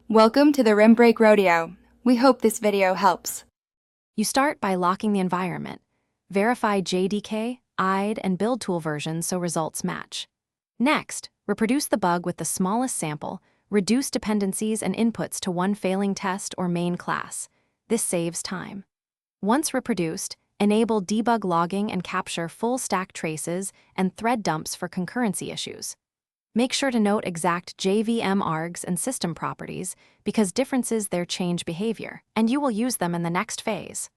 Welcome to the Rim Break Rodeo. We hope this video helps. You start by locking the environment. Verify JDK, IDE, and build tool versions so results match. Next, reproduce the bug with the smallest sample, reduce dependencies and inputs to one failing test or main class. This saves time. Once reproduced, enable debug logging and capture full stack traces and thread dumps for concurrency issues. Make sure to note exact JVM args and system properties because differences there change behavior, and you will use them in the next phase.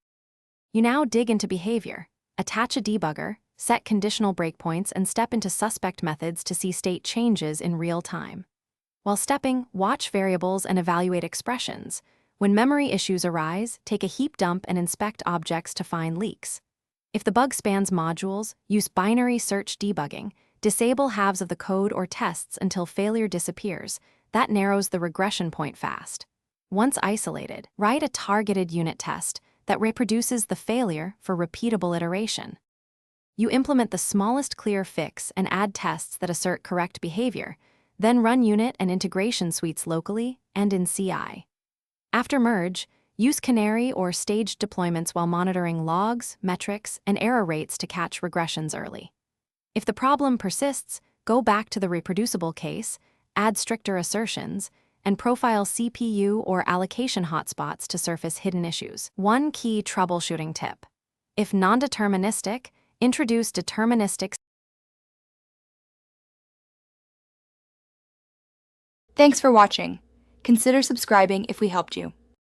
You now dig into behavior, attach a debugger, set conditional breakpoints, and step into suspect methods to see state changes in real time. While stepping, watch variables and evaluate expressions. When memory issues arise, take a heap dump and inspect objects to find leaks. If the bug spans modules, use binary search debugging. Disable halves of the code or tests until failure disappears. That narrows the regression point fast. Once isolated, write a targeted unit test that reproduces the failure for repeatable iteration. You implement the smallest clear fix and add tests that assert correct behavior, then run unit and integration suites locally and in CI. After merge, use canary or staged deployments while monitoring logs, metrics, and error rates to catch regressions early. If the problem persists, go back to the reproducible case, add stricter assertions, and profile CPU or allocation hotspots to surface hidden issues. One key troubleshooting tip: if non-deterministic, introduce deterministic. Thanks for watching. Consider subscribing if we helped you.